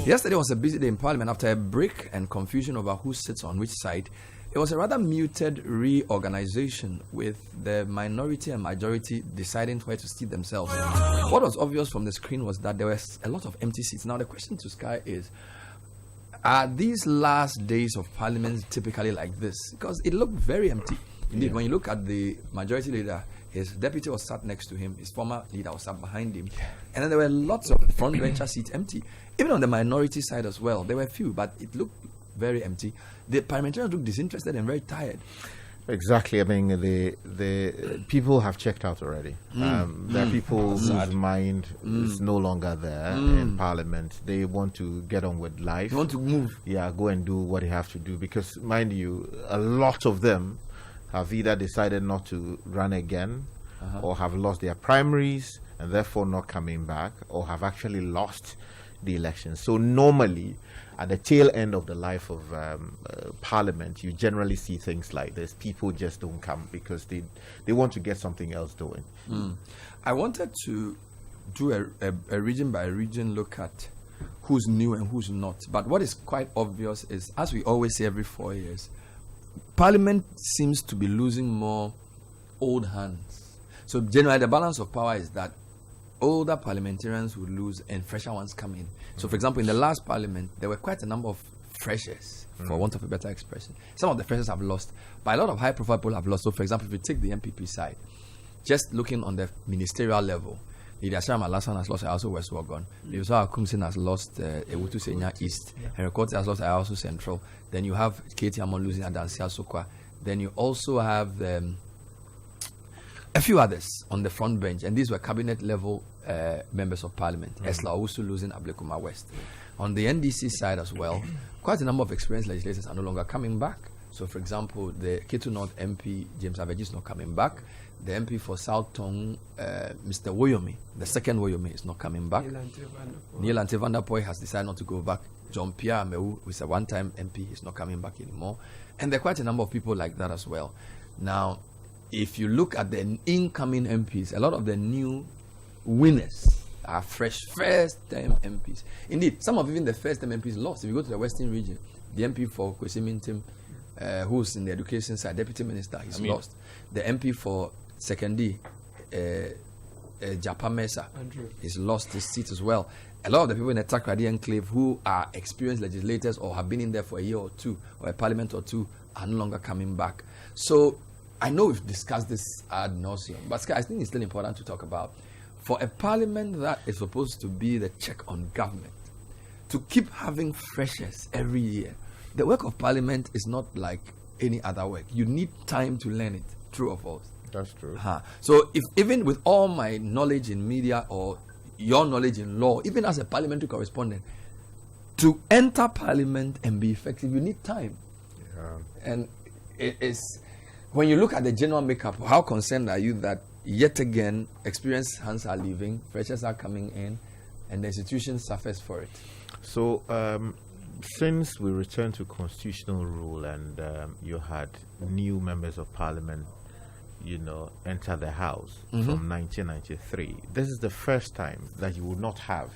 Yesterday was a busy day in Parliament. After a break and confusion over who sits on which side, it was a rather muted reorganization, with the minority and majority deciding where to seat themselves. What was obvious from the screen was that there was a lot of empty seats. Now the question to Sky is, are these last days of Parliament typically like this? Because it looked very empty. Indeed, when you look at the majority leader, his deputy was sat next to him, his former leader was sat behind him, and then there were lots of front bencher seats empty. Even on the minority side as well, there were few, but it looked very empty. The parliamentarians looked disinterested and very tired. Exactly. I mean, the people have checked out already. There are people whose mind is no longer there in Parliament. They want to get on with life. They want to move. Yeah, go and do what they have to do. Because, mind you, a lot of them have either decided not to run again, or have lost their primaries and therefore not coming back, or have actually lost the election. So normally, at the tail end of the life of Parliament, you generally see things like this. People just don't come because they want to get something else doing. I wanted to do a region by region look at who's new and who's not. But what is quite obvious is, as we always say every 4 years, Parliament seems to be losing more old hands. So generally the balance of power is that older parliamentarians would lose and fresher ones come in. So, for example, in the last Parliament, there were quite a number of freshers, for want of a better expression. Some of the freshers have lost, but a lot of high-profile people have lost. So, for example, if you take the MPP side, just looking on the ministerial level, Lydia Sharma Lassan has lost, I also West Wagon. Biusa Akumsin has lost Ewutu Senya East. Henry Kote has lost, I also Central. Then you have Katie Amon losing Adansia Sokwa. Then you also have a few others on the front bench, and these were cabinet level members of Parliament. Esla Owusu losing Ablekuma West. On the NDC side as well, quite a number of experienced legislators are no longer coming back. So, for example, the Ketu North MP, James Aveji, is not coming back. The MP for South Tong, Mr. Woyomi, the second Woyomi, is not coming back. Neil Ante van der Poel has decided not to go back. John Pierre Amewu, who is a one-time MP, is not coming back anymore. And there are quite a number of people like that as well. Now, if you look at the incoming MPs, a lot of the new winners are fresh first-time MPs. Indeed, some of even the first-time MPs lost. If you go to the Western region, the MP for Kwesi Mintim, who's in the education side, deputy minister, he's lost. The MP for Sekondi, Japa Mesa, he's lost his seat as well. A lot of the people in the Takrady enclave who are experienced legislators or have been in there for a year or two, or a parliament or two, are no longer coming back. So I know we've discussed this ad nauseum, but I think it's still important to talk about. For a parliament that is supposed to be the check on government, to keep having freshers every year, the work of parliament is not like any other work. You need time to learn it, true or false? That's true. So if even with all my knowledge in media or your knowledge in law, even as a parliamentary correspondent, to enter parliament and be effective, you need time. And it is, when you look at the general makeup, how concerned are you that yet again experienced hands are leaving, freshers are coming in, and the institution suffers for it? So since we returned to constitutional rule and you had new members of parliament, enter the house from 1993, this is the first time that you will not have,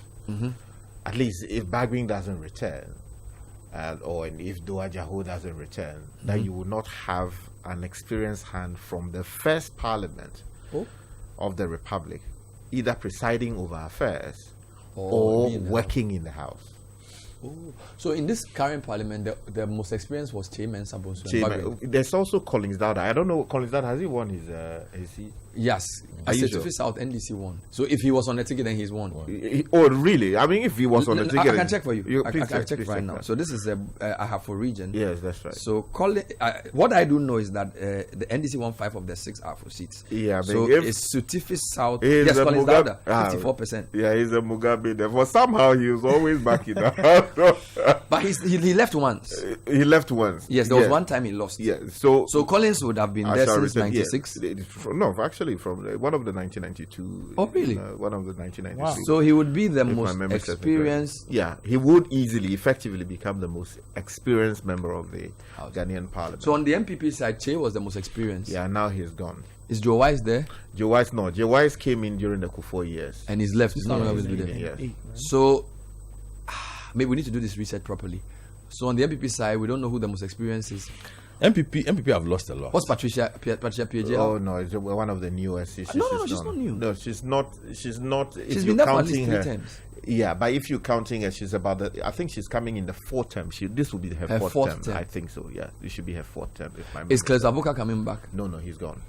at least if Bagbin doesn't return, or if Doa Jaho doesn't return, that you will not have an experienced hand from the first parliament of the Republic, either presiding over affairs or working in the house. So in this current parliament, the most experienced was Chairman Sabonsu. There's also Collins Dowda. I don't know, Collins Dowda, has he won his seat? Yes. Citi South NDC won. So if he was on the ticket, then he's won. Oh, really? I mean, if he was on the ticket... I can check for you. I can check right now. So this is I have for region. Yes, that's right. So what I do know is that the NDC won 5 of the 6 Afro seats. Yeah, so it's Citi South. Yes, Collins Dowda, 54%. Yeah, he's a Mugabe. Therefore, somehow he was always back in the house. But he left once. He left once. Yes, there was one time he lost. Yeah. So Collins would have been there since 96. No, actually, from one of the 1992. Oh, really? One of the 1992. Wow. So he would be the most experienced. Yeah, he would effectively become the most experienced member of the Ghanaian parliament. So on the MPP side, Che was the most experienced. Yeah, now he's gone. Is Joe Wise there? Joe Wise, no. Joe Wise came in during the Kufuor years. And he's left. He's not always with them. Yes. So maybe we need to do this research properly. So on the MPP side, we don't know who the most experienced is. MPP have lost a lot. What's Patricia PJ? Oh no, it's one of the newest. She's not new. No, she's not. She's been there for at least 3 times. Yeah, but if you're counting her, she's about I think she's coming in the 4th term. This will be her fourth term. I think so. Yeah, it should be her 4th term. Is Claire Zabuka coming back? No, he's gone.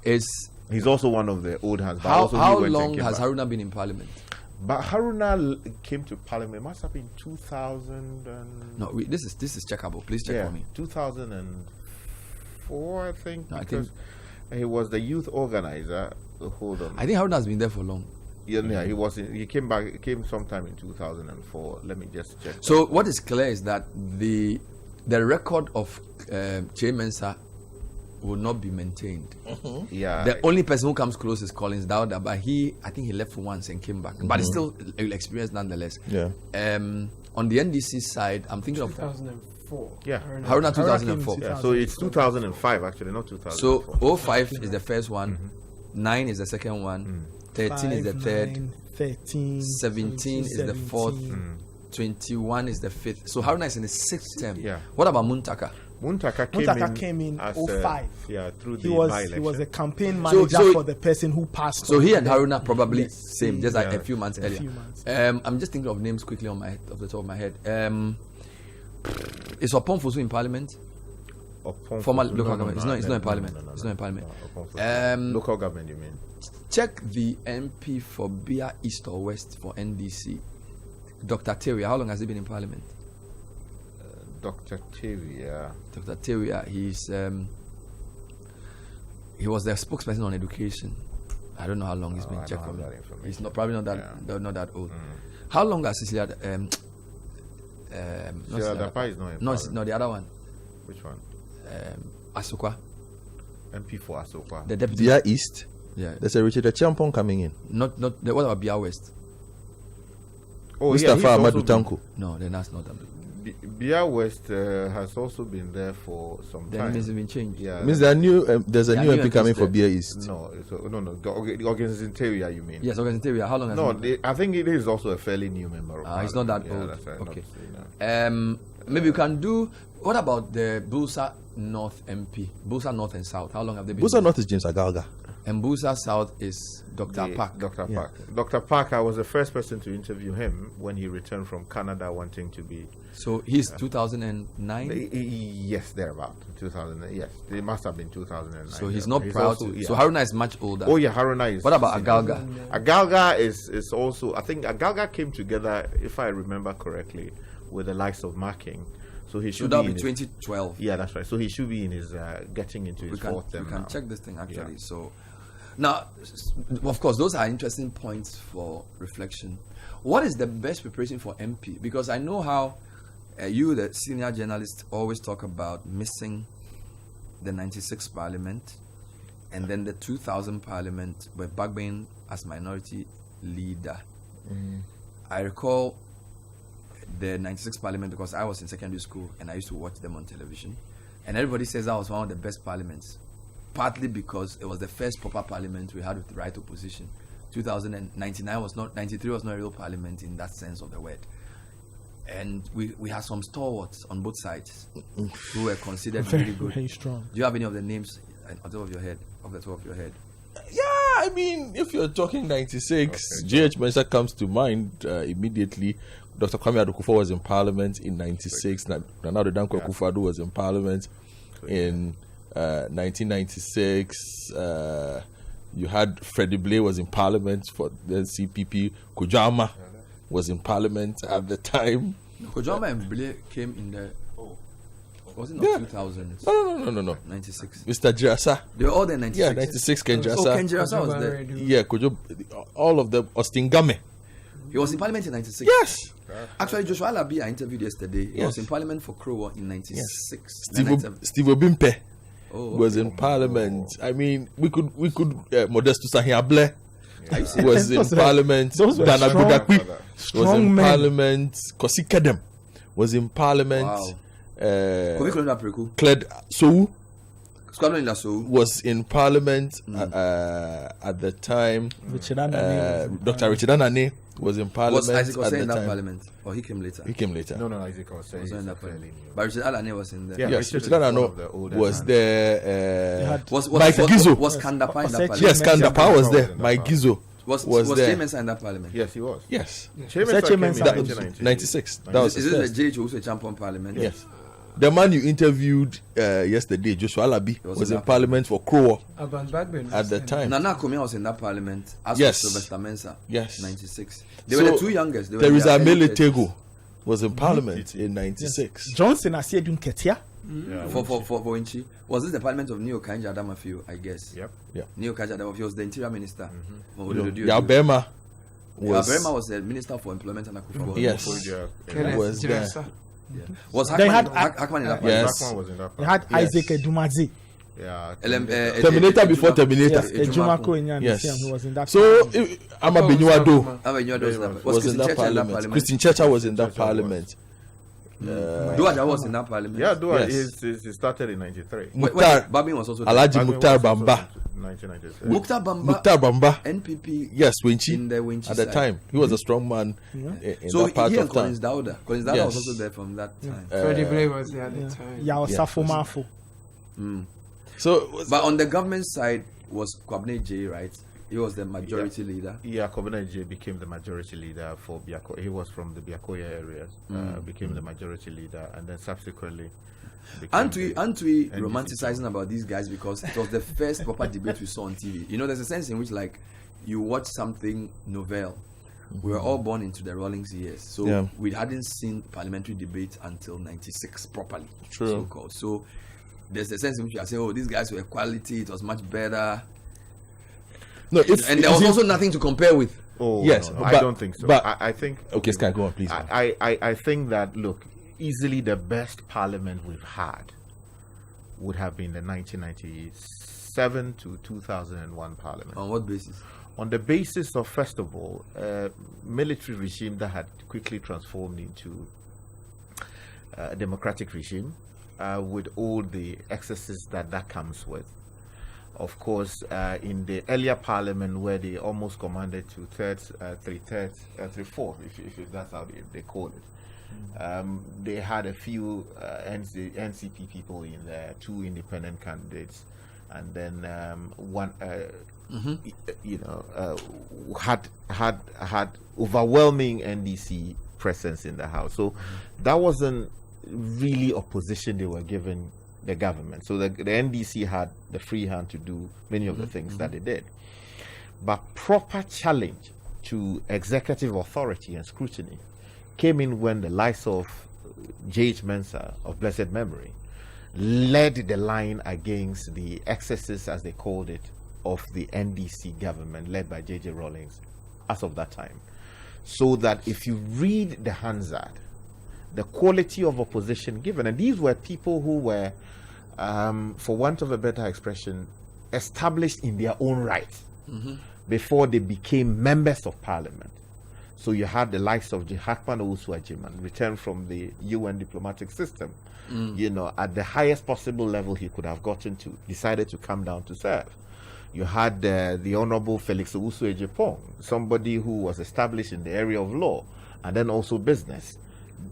He's also one of the old hands. How long has Haruna been in Parliament? But Haruna came to Parliament. It must have been 2000. No, this is checkable. Please check for me. 2004, I think. No, because he was the youth organizer. Hold on. I think Haruna has been there for long. Yeah, he was. He came back. He came sometime in 2004. Let me just check. So what is clear is that the record of Che Mensah will not be maintained. Yeah. The only person who comes close is Collins Dowda, but I think he left for once and came back. But it's still experienced nonetheless. Yeah. On the NDC side, I'm thinking 2004. Yeah. Haruna 2004. Yeah. So it's 2005 actually, not 2004. So 05 is the first one, 9 is the second one, 13 is the third, 13, 17 is the fourth, 21 is the fifth. So Haruna is in the 6th term. Yeah. What about Muntaka? Muntaka came in 05. Through the he was a campaign manager for the person who passed. So he and Haruna probably same, just like a few months earlier. I'm just thinking of names quickly off the top of my head. Is Opon Fosu in Parliament? Former local government. It's not in Parliament. It's not in Parliament. Local government, you mean? Check the MP for Bia East or West for NDC. Dr. Teria, how long has he been in Parliament? Dr. Teria, he was the spokesperson on education. I don't know how long he's been. Check for me. He's probably not that old. How long has Cecilia? Dapa is not. No, the other one. Which one? Asokwa. MP for Asokwa. The deputy. Bia East. Yeah. There's a Richard Champon coming in. What about Bia West? Oh, Mr. Ahmadu Tanko. No, then that's not. Bia West has also been there for some time. Then it hasn't been changed. Yeah. Means there's a new MP coming for Bia East. No. The Organization Teria, you mean? Yes, Organization Teria. How long has I think it is also a fairly new member. He's not that old. That's right, okay. Maybe you can do. What about the Busa North MP? Busa North and South. How long have they been? Busa North is James Agalga. And Busa South is Dr. Park. Dr. Park. Dr. Park, I was the first person to interview him when he returned from Canada wanting to be... So he's 2009? Yes, thereabout. 2009, yes. It must have been 2009. So he's not proud to... Yeah. So Haruna is much older. Oh yeah, Haruna is... What about Agalga? Agalga is also... I think Agalga came together, if I remember correctly, with the likes of Marking. So he should be 2012. Yeah, that's right. So he should be in his getting into his 4th term. We can check this thing actually. Yeah. So now, of course, those are interesting points for reflection. What is the best preparation for MP? Because I know how you, the senior journalist, always talk about missing the 96 Parliament and then the 2000 Parliament with Bagbin as minority leader. I recall the 96 Parliament because I was in secondary school and I used to watch them on television, and everybody says that was one of the best parliaments, partly because it was the first proper parliament we had with the right opposition. 2099 was not 93 was not a real parliament in that sense of the word, and we had some stalwarts on both sides who were considered really good. Very strong. Do you have any of the names on top of your head, Yeah, I mean, if you're talking 96, J.H. Mensah comes to mind immediately. Dr. Kwame Adokufo was in Parliament in 96. Nana Danko Akufo-Addo was in Parliament in 1996. You had Freddie Blay was in Parliament for the CPP. Kujama was in Parliament at the time. Kujama and Blay came in the... Was it not 2000? No. 96. Mr. Jirasa. They were all there in 96. Yeah, 96 Ken Jirasa. Oh, Ken Jirasa was there. Yeah, all of them. Austin Game. He was in Parliament in 96. Yes. Actually, Joshua Alabi I interviewed yesterday. He was in Parliament for Crow in 96. Yes. Steve Obimpe was in Parliament. I mean, we could Modestus Ahiable was in Parliament. Dana Budakwi was in Parliament. Kosi Kedem was in Parliament. Wow. Cled Sou was in Parliament at the time. Dr. Richard Anane was in parliament Was Isaac at Osei the in that time. parliament? Or he came later? He came later. No, Isaac Osei Was is in that fairly parliament. new. But Richard Alane was in there. Yeah. Yes, Richard Richard is one Alane of the older was hands. there. Was Mike Gizo. Was Kandapa in that Osei parliament? Yes, Kandapa was there. in that Mike Gizo Was there. James in that parliament? Yes, he was. Yes. Chairman came in That- 1996. 96. That was Is his it first. the JH also champion parliament? Yes. The man you interviewed yesterday, Joshua Alabi, was in parliament for Krowa at the time. Nana Komia was in that parliament. As Yes. was Sylvester Mensah. Yes. 96. They were the two youngest. They were Teresa in their early Mele 30s. Tego was in parliament in 96. Johnson Asiedun Ketia. Yeah, For Winchi. Was this the parliament of Neo Kanja Adamafio, I guess? Yep. Yeah. Neo Kanja Adamafio was the interior minister. For Yabema Burma was was the minister for employment and Akufo. yes Yeah. was there. Was They had Hackman in that Yes. parliament? Blackman was in that They part. had Yes. Isaac Edumadze. Yeah. Terminator before Terminator. Yes, Ejumako Enyan Yes. who was in that. So Ama Benyuado Was was in that parliament. Christine Checha was in that parliament. Duaja was in that parliament. Yeah, Dua Yes. he started in 93. Mukhtar Babin was also there. Alhaji Bagman Mukhtar was also Bamba. in 1993. Mukhtar Bamba, Mukhtar Bamba. NPP. Yes, Winchi. In the Winchi At the side. time, he was a strong man in So that part he and of town. Collins Dauda. Collins Dauda Yes. was also there from that time. Freddie Bray was there at the time. Yao Yeah. Safo Mafo. So, But on the government side was Kwabene J, right? He was the majority leader. Yeah, Kobina J became the majority leader for Biako. He was from the Biakoya areas. Became the majority leader, and then subsequently. Aren't we NDC romanticizing about these guys because it was the first proper debate we saw on TV? You know, there's a sense in which like you watch something novel. We were all born into the Rawlings years, so Yeah. we hadn't seen parliamentary debate until '96 properly. True. So-called. So there's a sense in which you are saying, "Oh, these guys were quality. It was much better," no, if, and there was also nothing to compare with. Oh Yes, no, but- I don't think so. but- I think Okay, Sky, go on, please. I think that look, easily the best parliament we've had would have been the 1997 to 2001 parliament. On what basis? On the basis of, first of all, military regime that had quickly transformed into a democratic regime, with all the excesses that comes with. Of course, in the earlier parliament where they almost commanded to three-fourths, if that's how they call it, they had a few NCP people in there, 2 independent candidates, and then one, had overwhelming NDC presence in the House. So that wasn't really opposition they were giving the government. So the NDC had the free hand to do many of the things that they did. But proper challenge to executive authority and scrutiny came in when the likes of J.H. Mensah of blessed memory led the line against the excesses, as they called it, of the NDC government led by J.J. Rawlings as of that time. So that if you read the Hansard, the quality of opposition given, and these were people who were, for want of a better expression, established in their own right before they became members of parliament. So you had the likes of Hackman Owusu-Agyemang, returned from the UN diplomatic system, at the highest possible level he could have gotten to, decided to come down to serve. You had the Honorable Felix Owusu-Ejipong, somebody who was established in the area of law and then also business,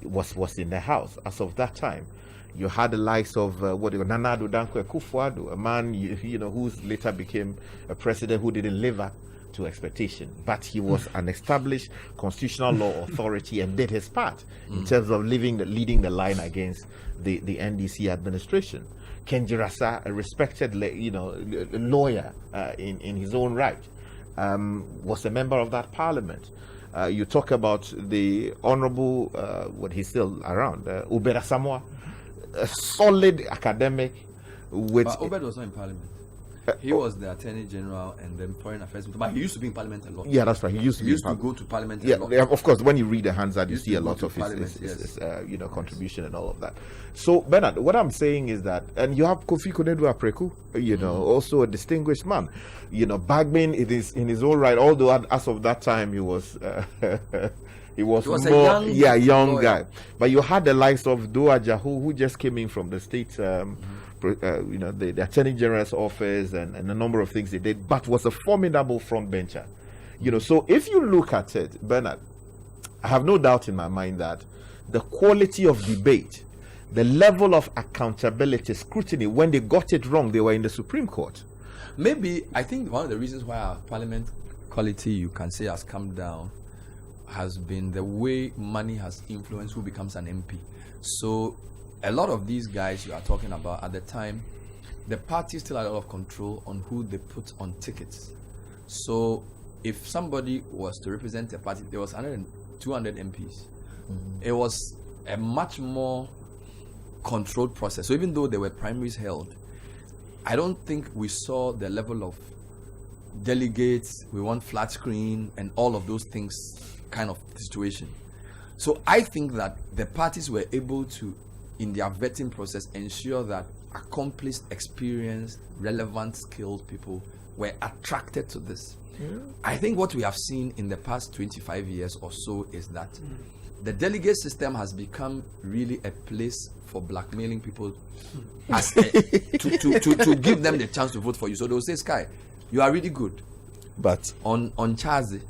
was in the House as of that time. You had the likes of Nana Addo Dankwa Akufo-Addo, a man who later became a president who didn't live up to expectation, but he was an established constitutional law authority and did his part in terms of leading the line against the NDC administration. Ken Jirasa, a respected lawyer in his own right, was a member of that parliament. You talk about the Honorable, what he's still around, Ubera Samoa, a solid academic. But Obed was not in parliament. He was the Attorney General and then Foreign Affairs, but he used to be in Parliament a lot. Yeah, that's right. He used to go to Parliament yeah, a lot. Yeah, of course. When you read the Hansard, you Used see to a go lot to of Parliament, his yes. contribution and all of that. So, Bernard, what I'm saying is that, and you have Kofi Konedu Apreku, also a distinguished man. Bagman in his own right, although as of that time he was he was more a young boy. guy. But you had the likes of Doa Jahu, who just came in from the state, the Attorney General's office and a number of things they did, but was a formidable front bencher So if you look at it, Bernard, I have no doubt in my mind that the quality of debate, the level of accountability, scrutiny, when they got it wrong, they were in the Supreme Court. Maybe, I think one of the reasons why our parliament quality, you can say, has come down has been the way money has influenced who becomes an MP. So a lot of these guys you are talking about at the time, the party still had a lot of control on who they put on tickets. So if somebody was to represent a party, there was 200 MPs. It was a much more controlled process. So even though there were primaries held, I don't think we saw the level of delegates, we want flat screen and all of those things kind of situation. So I think that the parties were able to, in their vetting process, ensure that accomplished, experienced, relevant, skilled people were attracted to this. I think what we have seen in the past 25 years or so is that the delegate system has become really a place for blackmailing people as to give them the chance to vote for you. So they'll say, Sky, you are really good, But on Chazi.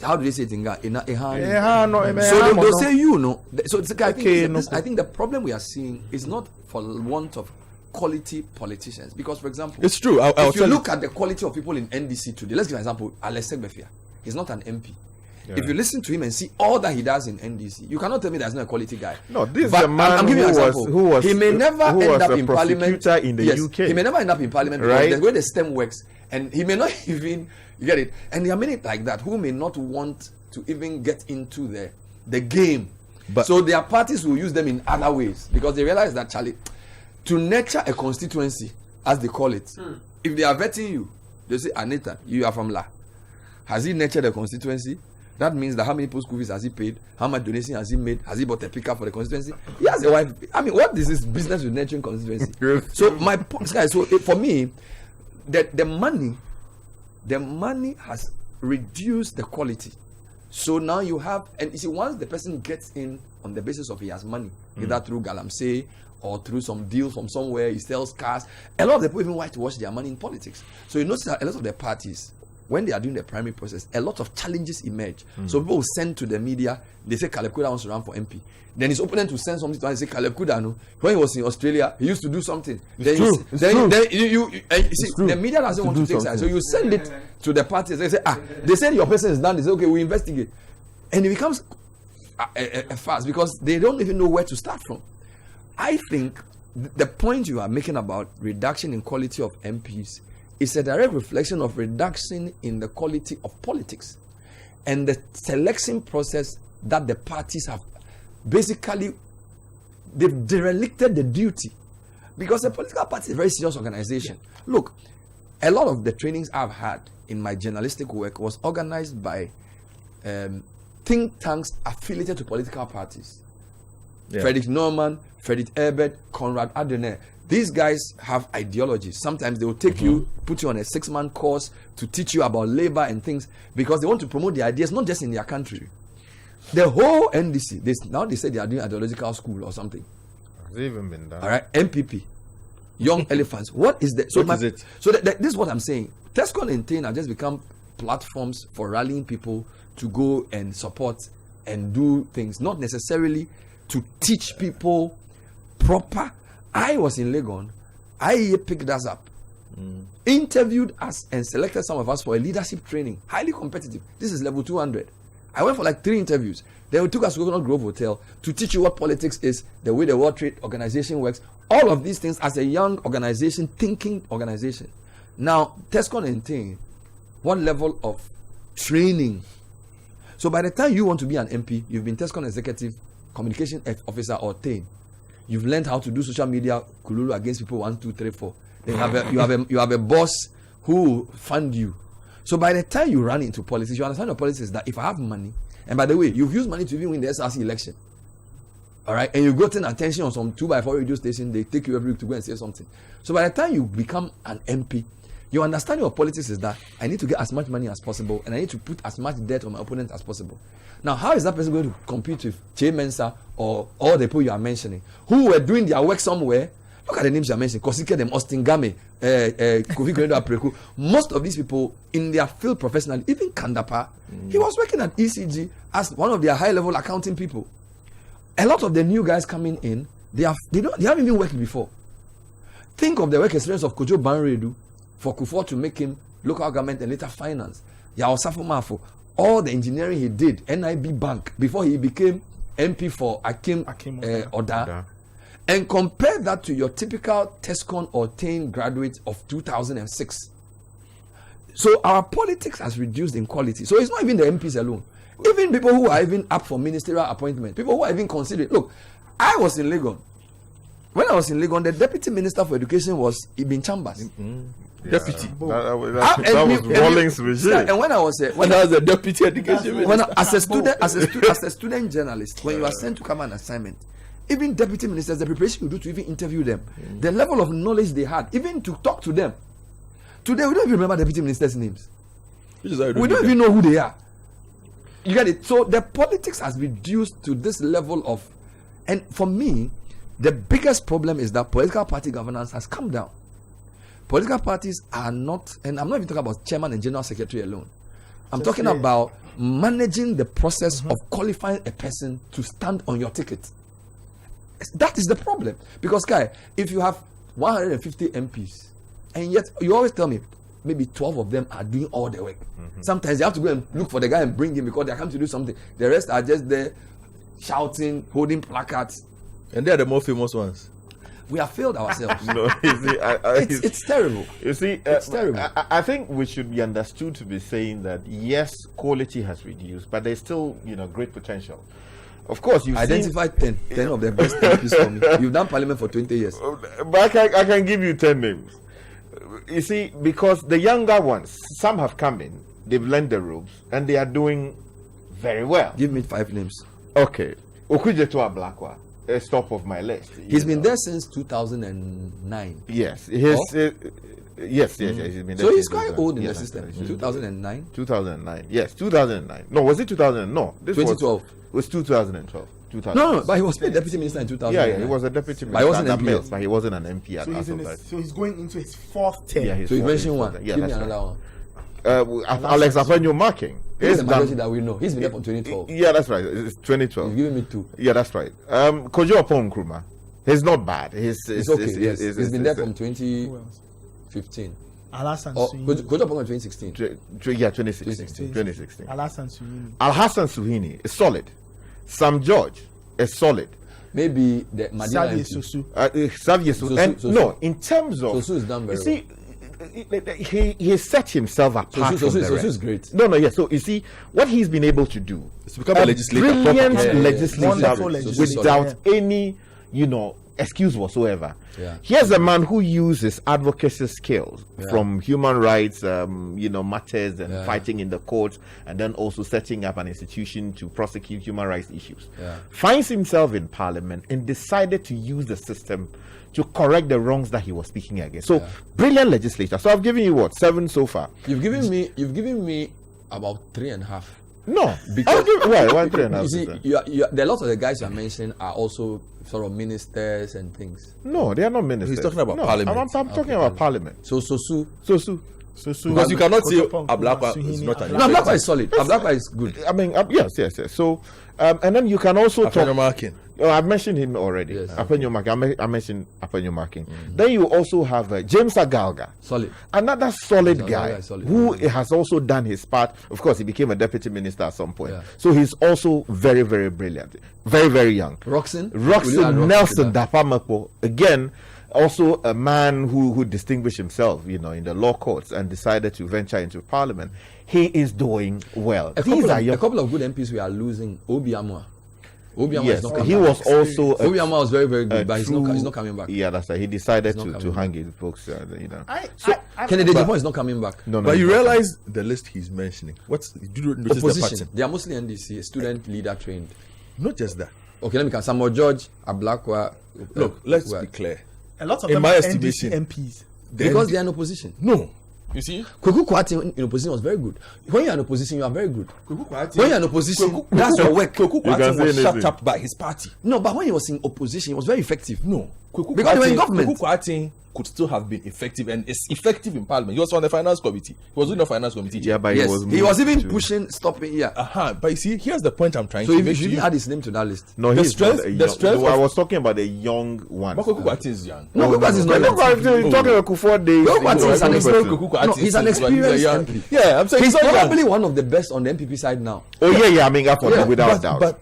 How do they say it in Ghana? So So they'll say, you know. So it's, I Okay, think the problem we are seeing is not for want of quality politicians. Because, for example, it's true. I'll if you tell look at the quality of people in NDC today, let's give an example. Alex Segbefia, he's not an MP. If you listen to him and see all that he does in NDC, you cannot tell me that's not a quality guy. No, this is But a man I'm giving you an example. who was he may never who end was up a in parliament prosecutor in the Yes, UK. he may never end up in parliament because Right. the way the system works, and he may not even, you get it. And there are many like that who may not want to even get into the game. But- So their parties will use them in other ways because they realize that, Charlie, to nurture a constituency, as they call it, if they are vetting you, they say, Anita, you are from La. Has he nurtured a constituency? That means that how many post school fees has he paid? How much donation has he made? Has he bought a pickup for the constituency? He has a wife. I mean, what is this business with nurturing constituency? So my point, guys. So for me, the money has reduced the quality. So now you have, and you see, once the person gets in on the basis of he has money, either through Galamsey or through some deal from somewhere, he sells cars. A lot of the people even like to wash their money in politics. So you notice that a lot of the parties, when they are doing the primary process, a lot of challenges emerge. So people will send to the media, they say Caleb Kuda wants to run for MP. Then his opponent will send something to us and say, Caleb Kuda, no, when he was in Australia, he used to do something. Then true. you, then you see, true. the media doesn't want to take sides. So you send it to the parties. They say, they say your person is done. They say, okay, we investigate. And it becomes a farce because they don't even know where to start from. I think the point you are making about reduction in quality of MPs is a direct reflection of reduction in the quality of politics and the selection process that the parties have. Basically, they've derelicted the duty because the political party is a very serious organization. Look, a lot of the trainings I've had in my journalistic work was organized by think tanks affiliated to political parties. Frederick Norman, Frederick Ebert, Conrad Adenauer. These guys have ideologies. Sometimes they will take you, put you on a 6-month course to teach you about labor and things because they want to promote their ideas, not just in their country. The whole NDC, now they say they are doing ideological school or something. Has it even been done? All right, MPP, Young Elephants. What is that? So What is it? So this is what I'm saying. Tescon and Tain have just become platforms for rallying people to go and support and do things, not necessarily to teach people proper. I was in Legon. I picked us up, interviewed us, and selected some of us for a leadership training. Highly competitive. This is level 200. I went for like 3 interviews. Then we took us to Coconut Grove Hotel to teach you what politics is, the way the World Trade Organization works. All of these things as a young organization, thinking organization. Now, Tescon and Tain, what level of training? So by the time you want to be an MP, you've been Tescon executive, communication officer, or Tain. You've learned how to do social media kululu against people 1, 2, 3, 4. Then you have a boss who will fund you. So by the time you run into politics, you understand your politics is that if I have money, and by the way, you've used money to even win the SRC election. All right, and you've gotten attention on some 2x4 radio station, they take you every week to go and say something. So by the time you become an MP, you understand your politics is that I need to get as much money as possible and I need to put as much debt on my opponent as possible. Now, how is that person going to compete with Che Mensa or all the people you are mentioning who were doing their work somewhere? Look at the names you are mentioning: Kosike Dem, Austin Game, Kofi Koredo Apreku, most of these people in their field professionally, even Kandapa, he was working at ECG as one of their high-level accounting people. A lot of the new guys coming in, they haven't even worked before. Think of the work experience of Kojo Banredu for Kufuor to make him local government and later finance. Yao Safo, all the engineering he did, NIB Bank, before he became MP for Akim Oda. And compare that to your typical TESCON or TAIN graduate of 2006. So our politics has reduced in quality. So it's not even the MPs alone. Even people who are even up for ministerial appointment, people who are even considered. Look, I was in Legon. When I was in Legon, the deputy minister for education was Ibn Chambers. Deputy. That was Rawlings regime. And when I was the deputy education minister. As a student journalist, when you are sent to come an assignment, even deputy ministers, the preparation you do to even interview them, the level of knowledge they had, even to talk to them. Today, we don't even remember deputy ministers' names. We don't even know who they are. You get it? So the politics has reduced to this level of, and for me, the biggest problem is that political party governance has come down. Political parties are not, and I'm not even talking about chairman and general secretary alone. I'm talking about managing the process of qualifying a person to stand on your ticket. That is the problem. Because, Kai, if you have 150 MPs, and yet you always tell me, maybe 12 of them are doing all the work. Sometimes you have to go and look for the guy and bring him because they are coming to do something. The rest are just there shouting, holding placards. And they are the more famous ones. We have failed ourselves. No, you see, it's terrible. You see, it's terrible. I think we should be understood to be saying that yes, quality has reduced, but there's still, great potential. Of course, you identify 10 of the best MPs for me. You've done parliament for 20 years. But I can give you 10 names. You see, because the younger ones, some have come in, they've learned the ropes, and they are doing very well. Give me 5 names. Okay. Okujeto Ablakwa is top of my list. He's been there since 2009. Yes. Yes, he's been there. So he's quite old in the system. 2009? 2009. Yes, 2009. No, was it 2000? No. This 2012. Was 2012. No, but he was made deputy minister in 2009. Yeah, he was a deputy minister. But he wasn't an MP. But he wasn't an MP at so he's going into his 4th term. Yeah, so you mentioned one. Yeah, give me another one. Alex Apenyo Marking. He's the majority that we know. He's been there from 2012. Yeah, that's right. It's 2012. You've given me 2. Yeah, that's right. Kojo Opon Nkrumah. He's not bad. He's okay. He's been there from 2015. Alhassan Kojo Opon 2016. Yeah, 2016. Alhassan Suhini is solid. Sam George is solid. Maybe the Madina Xavier Sosu. No, in terms of Sosu is done very well. He set himself apart from the rest. Sosu is great. No, yeah. So you see what he's been able to do. It's become a legislator, brilliant legislator legislator, without any, excuse whatsoever. Yeah. Here's a man who uses advocacy skills from human rights, matters and fighting in the courts, and then also setting up an institution to prosecute human rights issues. Yeah. Finds himself in parliament and decided to use the system to correct the wrongs that he was speaking against. So brilliant legislator. So I've given you 7 so far. You've given me about 3.5. No, because why 3.5? You see, there are lots of the guys you are mentioning are also sort of ministers and things. No, they are not ministers. He's talking about parliament. I'm talking about parliament. So Sosu. Because you cannot say Ablakwa is not an. No, Ablakwa is solid. Ablakwa is good. I mean, yes. So, and then you can also Apenyo Marking. Oh, I've mentioned him already. Yes. Apenyo Marking. I mentioned Apenyo Marking. Then you also have James Agalga. Solid. Another solid guy solid. who has also done his part. Of course, he became a deputy minister at some point. Yeah. So he's also very, very brilliant. Very, very young. Roxon Nelson Dapamapo. Again, also a man who distinguished himself, in the law courts and decided to venture into parliament. He is doing well. A couple of good MPs we are losing. Obiamwa yes, is not coming he back. was also. Obiamwa was very, very good, but he's not coming back. Yeah, that's right. He decided to hang his books. Kennedy Japon is not coming back. No, but you realize the list he's mentioning. Do you notice the pattern? They are mostly NDC, student leader trained. Not just that. Okay, let me count. Samuel George, Ablakwa. Look, let's be clear. A lot of in them my are estimation, NDC MPs. Because they are in opposition. No. You see? Kweku Kwati in opposition was very good. When you are in opposition, you are very good. When you are in opposition, that's your work. Kweku Kwati was shut up by his party. No, but when he was in opposition, he was very effective. No. Because they were in government. Kweku could still have been effective and is effective in parliament. He was on the finance committee. He was in the finance committee. Yeah, but Yes, he was even moved to- pushing, stopping. Yeah. But you see, here's the point I'm trying So to if make you to didn't you. add his name to that list. No, The he's strength- not a the young- strength no, I of- was talking about the young one. But Kweku is young. No, Kweku is not. You're talking about Kufuor days. Kweku is an Kweku No, he's an experienced young. MP. Yeah, I'm saying He's not young. probably one of the best on the MPP side now. Oh yeah, I mean, without doubt. But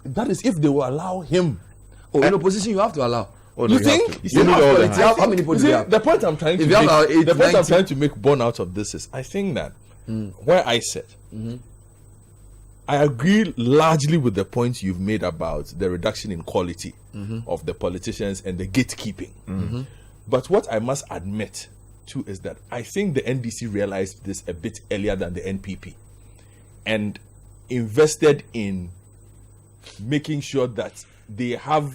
that is if they will allow him. Oh, in opposition, you have to allow. Oh, no, You have think? to. You You see need how all the quality- hands. How many people You do see, you have? the point I'm trying to If you have make, about 8, the point I'm 90. trying to make born out of this is, I think that where I said, I agree largely with the points you've made about the reduction in quality of the politicians and the gatekeeping. But what I must admit too is that I think the NDC realized this a bit earlier than the NPP and invested in making sure that they have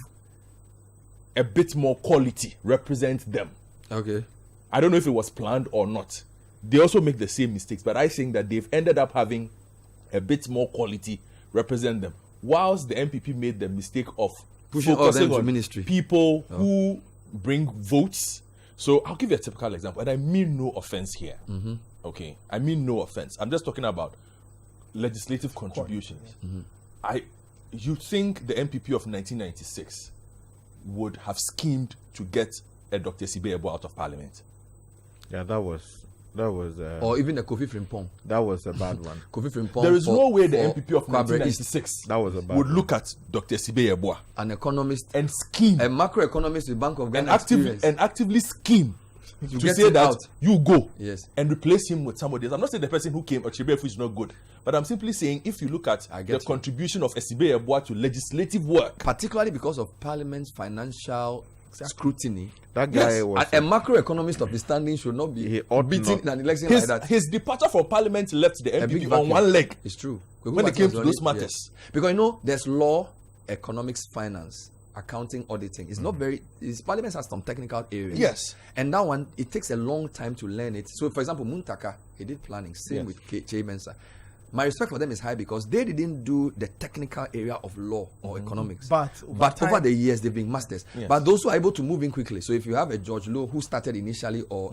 a bit more quality represent them. Okay. I don't know if it was planned or not. They also make the same mistakes, but I think that they've ended up having a bit more quality represent them. Whilst the MPP made the mistake of Pushing all focusing them to on ministry. people who bring votes. So I'll give you a typical example, and I mean no offense here. Okay, I mean no offense. I'm just talking about legislative contributions. You think the MPP of 1996 would have schemed to get a Dr. Sibe Ebo out of parliament? Yeah, that was Or even the Kofi Frimpong. that was a bad one. Kofi Frimpong. There is no way the for MPP of Kwabre East, 1996 That was a bad would one. look at Dr. Sibe Ebo an economist, and scheme a macroeconomist with Bank of and Ghana experience. actively scheme to get say him that out. you go Yes. and replace him with somebody else. I'm not saying the person who came, Ochibefu, is not good, but I'm simply saying if you look at I the get you. contribution of Sibe Ebo to legislative work, Particularly because of Parliament's financial scrutiny. That guy Yes, was A macroeconomist of the standing should not He be ought beating not. an election like his, that. his departure from parliament left the A big MPP on vacuum. one leg. It's true. When it came to those matters. Because you know, there's law, economics, finance, accounting, auditing. It's not very. Parliament has some technical areas. Yes. And that one, it takes a long time to learn it. So, for example, Muntaka, he did planning. Same Yes. with Che Mensa. My respect for them is high because they didn't do the technical area of law or economics. But over the years, they've been masters. Yes. But those who are able to move in quickly. So if you have a George Lowe who started initially, or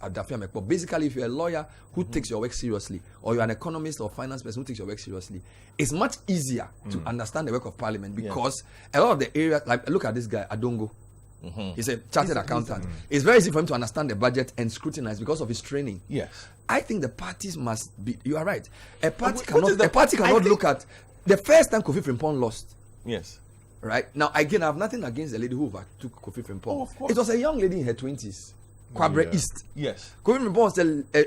Adafia Mekpo, basically, if you're a lawyer who takes your work seriously, or you're an economist or finance person who takes your work seriously, it's much easier to understand the work of parliament because a lot of the areas, like look at this guy, Adongo. He's a chartered accountant. It's very easy for him to understand the budget and scrutinize because of his training. Yes. I think the parties must be. You are right. A party what is cannot. the- A party I cannot think- look at the first time Kofi Frimpong lost. Yes. Right now, again, I have nothing against the lady who overtook Kofi Frimpong. Oh, of course. It was a young lady in her 20s, Kwabre East. Yes. Kofi Frimpong was a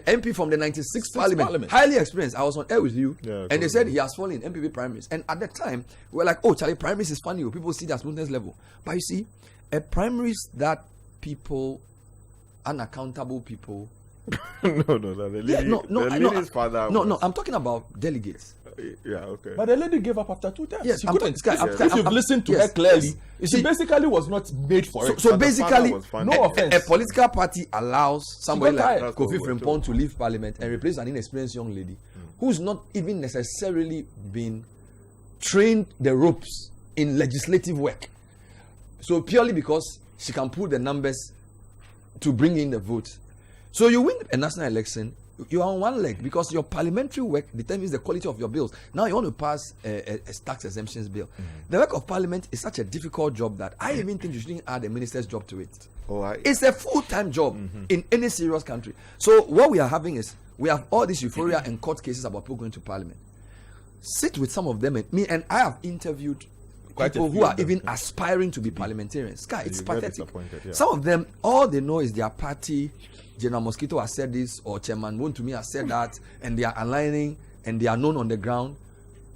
MP from the 96th parliament, Parliament. highly experienced. I was on air with you, Yeah, and they said he has fallen in MPP primaries. And at the time, we were like, "Oh, Charlie, primaries is funny. People see that smoothness level." But you see, a primaries that people, unaccountable people. no. The lady, Yeah, no, the lady's father. No, was, no. I'm talking about delegates. Yeah, okay. But the lady gave up after 2 terms. Yes, she I'm couldn't. talking- If I'm- you've I'm- listened to yes, her clearly, yes. You she see- basically was not made for it. So But the father basically, was fine. No offense. a political party allows somebody got like tired. Kofi That's what we're Frimpong to leave parliament and replace an inexperienced young lady who's not even necessarily been trained the ropes in legislative work. So purely because she can pull the numbers to bring in the votes. So you win a national election, you are on one leg because your parliamentary work determines the quality of your bills. Now you want to pass a tax exemptions bill. The work of parliament is such a difficult job that I even think you shouldn't add a minister's job to it. It's a full-time job in any serious country. So what we are having is we have all this euphoria and court cases about people going to parliament. Sit with some of them and I have interviewed Quite a people few who are of them. even aspiring to be parliamentarians. Guy, it's you get pathetic. disappointed, yeah. Some of them, all they know is their party. General Mosquito has said this, or Chairman Won to me has said that, and they are aligning and they are known on the ground.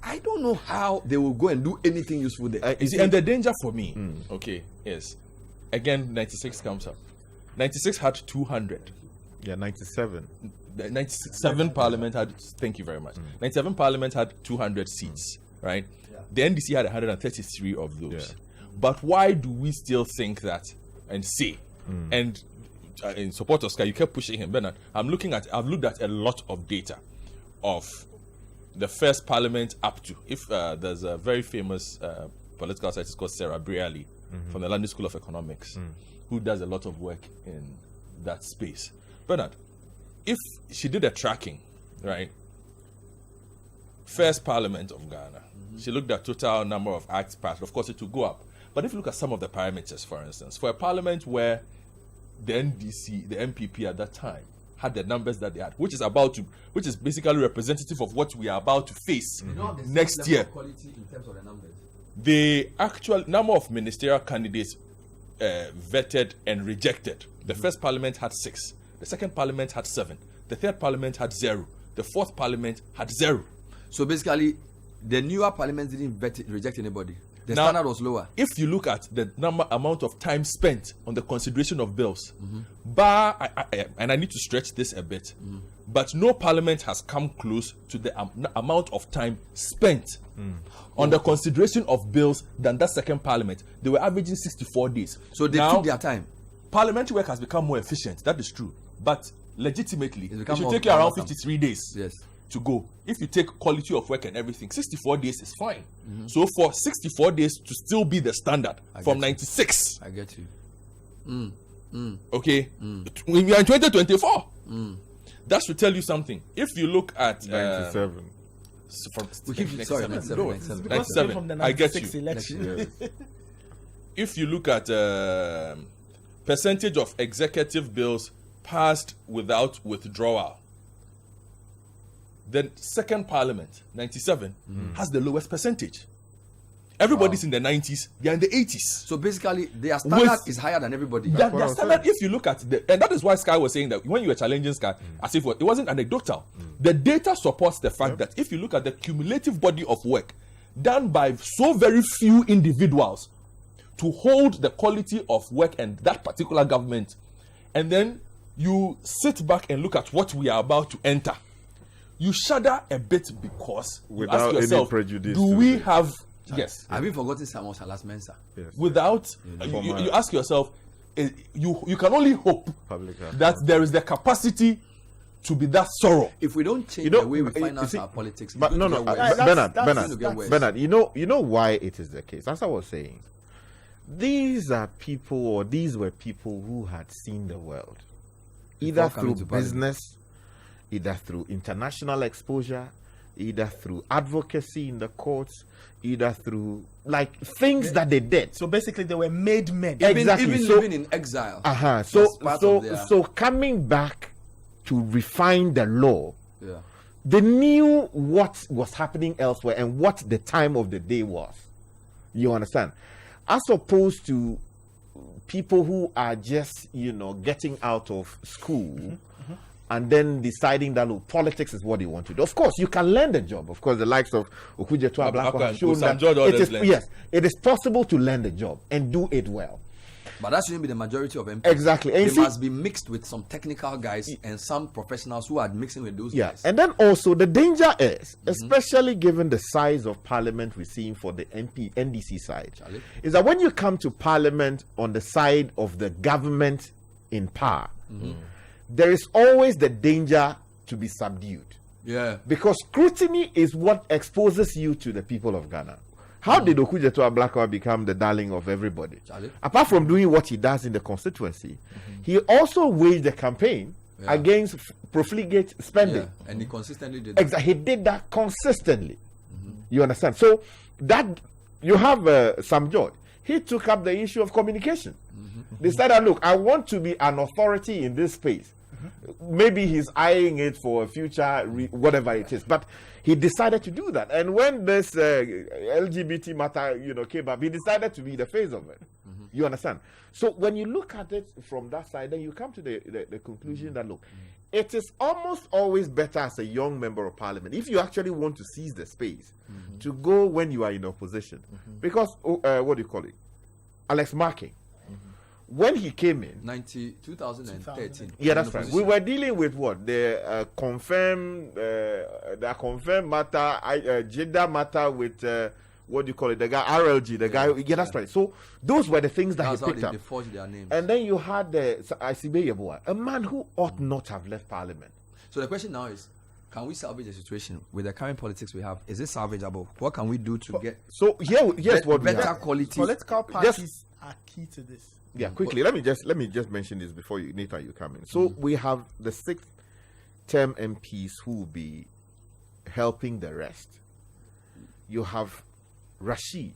I don't know how they will go and do anything useful there. You see, and the danger for me, okay, is again 96 comes up. 96 had 200. Yeah, 97. The 97 parliament had. Thank you very much. 97 parliament had 200 seats, right? The NDC had 133 of those. Yeah. But why do we still think that and say and in support of Sky, you kept pushing him, Bernard? I've looked at a lot of data of the first parliament up to, if there's a very famous political scientist called Sarah Brearley from the London School of Economics, who does a lot of work in that space. Bernard, if she did a tracking, right? First Parliament of Ghana, she looked at total number of acts passed. Of course, it will go up. But if you look at some of the parameters, for instance, for a parliament where the NDC, the MPP at that time, had the numbers that they had, which is basically representative of what we are about to face next year. Quality in terms of the numbers. The actual number of ministerial candidates vetted and rejected. The first parliament had 6. The second parliament had 7. The third parliament had 0. The fourth parliament had 0. So basically, the newer parliament didn't reject anybody. The Now, standard was lower. If you look at the amount of time spent on the consideration of bills, and I need to stretch this a bit, but no parliament has come close to the amount of time spent on the consideration of bills than that second parliament. They were averaging 64 days. So they Now, took their time. Parliamentary work has become more efficient. That is true. But legitimately, it become should more take you around cumbersome. 53 days. Yes. To go. If you take quality of work and everything, 64 days is fine. So for 64 days to still be the standard from 96, I get you. okay, when we are in 2024, that should tell you something. If you look at 97. We keep 97, 97, no, 97. Because it came from the I get 96 you. election. If you look at percentage of executive bills passed without withdrawal, the second parliament, 97, has the lowest percentage. Everybody's in the 90s, they're in the 80s. So basically, their standard is higher than everybody. Their standard, if you look at and that is why Sky was saying that when you were challenging Sky, as if it wasn't anecdotal. The data supports the fact that if you look at the cumulative body of work done by so very few individuals to hold the quality of work and that particular government, and then you sit back and look at what we are about to enter, you shudder a bit because Without you ask any yourself, prejudice do to we it. have yes Have you forgotten Samuel Salas Mensah? Yes. without you ask yourself, you can only hope Public that there is the capacity to be that thorough. If we don't change You know, the way we you finance see, our politics, But it's no, going no, to get worse. Bernard, that's going to get worse. Bernard, you know why it is the case. As I was saying, these are people, or these were people who had seen the world, either Before coming through to parliament. business, either through international exposure, either through advocacy in the courts, either through like things that they did. So basically, they were made men. Exactly. Even So- living in exile. So That's part of their- so coming back to refine the law, Yeah. they knew what was happening elsewhere and what the time of the day was. You understand? As opposed to people who are just, getting out of school and then deciding that, look, politics is what they want to do. Of course, you can learn the job. Of course, the likes of Okujetua Ablako have shown that it is possible to learn the job and do it well. But that shouldn't be the majority of MPs. Exactly. And They you see- must be mixed with some technical guys and some professionals who are mixing with those Yeah, guys. and then also the danger is, especially given the size of parliament we're seeing for the NDC side, Charlie? is that when you come to parliament on the side of the government in power, there is always the danger to be subdued. Yeah. Because scrutiny is what exposes you to the people of Ghana. How did Okujetua Ablako become the darling of everybody? Charlie? Apart from doing what he does in the constituency, he also waged a campaign against profligate spending. Yeah. And he consistently did that. Exactly, he did that consistently. You understand? So that you have Sam George. He took up the issue of communication. They said, "Look, I want to be an authority in this space." Maybe he's eyeing it for a future, whatever it is, but he decided to do that. And when this LGBT matter, came up, he decided to be the face of it. You understand? So when you look at it from that side, then you come to the conclusion that, look, it is almost always better as a young member of parliament, if you actually want to seize the space, to go when you are in opposition. Because, what do you call it? Alex Marking. When he came in, 2013. yeah, that's right. We were dealing with what the confirmed matter, gender matter with what do you call it? The guy RLG, the guy. Yeah, that's right. So those were the things that That's he how picked they up. forged their names. And then you had Isibe Yeboah, a man who ought not have left parliament. So the question now is, Can we salvage the situation with the current politics we have? Is it salvageable? What can we do to get So here's what we better have. quality? Political parties are key to this. Yeah, quickly. Let me just mention this before you, Nathan, you come in. So we have the 6th term MPs who will be helping the rest. You have Rashid.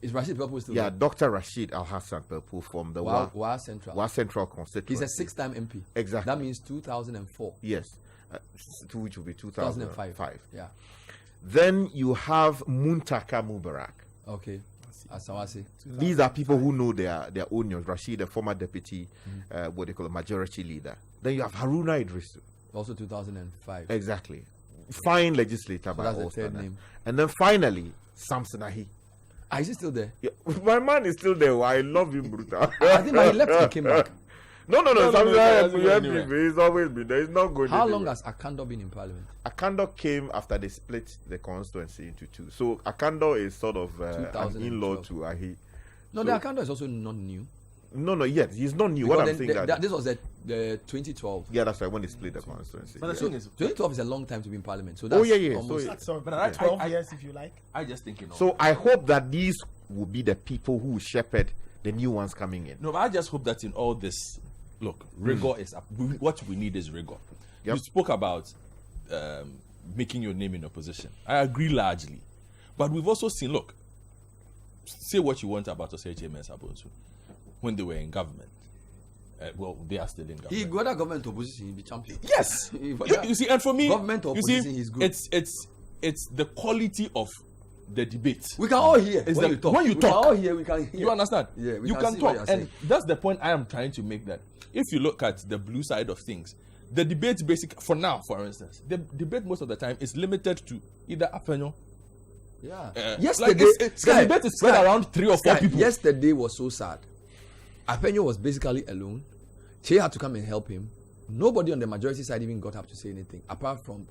Is Rashid Pelpu still Yeah, there? Dr. Rashid Al Hassan Pelpu from the Wa Central. Wa Central constituency. He's a 6-time MP. Exactly. That means 2004. Yes, to which will be 2005. Yeah. Then you have Muntaka Mubarak. Okay. Asawasi. These are people who know their onions. Rashid, the former deputy, what they call a majority leader. Then you have Haruna Idrisu. Also 2005. Exactly. Fine legislator by that's the all third standards. name. And then finally, Samson Ahi. Is he still there? Yeah, my man is still there. I love him, brutal. I think he left and came back. No, Samson he hasn't Ahi, gone anywhere. he's always been there. He's not going How anywhere. long has Akando been in parliament? Akando came after they split the constituency into two. So Akando is sort of an 2012. in-law to Ahi. No, the Akando is also not new. No, yet he's not new. Because What I'm then saying that this was the 2012. yeah, that's right when they split the constituency. But the Yeah. thing is, 2012 is a long time to be in parliament. So that's yeah. almost So Sorry, but I- 12 I- years if you like. I just think, you know. So I hope that these will be the people who will shepherd the new ones coming in. No, but I just hope that in all this, look, rigor is what we need is rigor. Yep. You spoke about making your name in opposition. I agree largely, but we've also seen. Look, say what you want about Osei Mensa Bonsu when they were in government. Well, they are still in government. he got a government opposition, he'll be champion. Yes, Yeah. you see, and for me, Government you opposition see, is good. It's the quality of the debate. We can all hear It's when the- you talk. when you we talk. can all hear. We can hear. You understand? Yeah, we you can can see what talk, you're and saying. that's the point I am trying to make. That if you look at the blue side of things, the debate, for now, for instance, the debate most of the time is limited to either Afenyo. Yeah. Yesterday, the debate is spread around 3 or 4 people. Yesterday was so sad. Apenyo was basically alone. Che had to come and help him. Nobody on the majority side even got up to say anything, apart from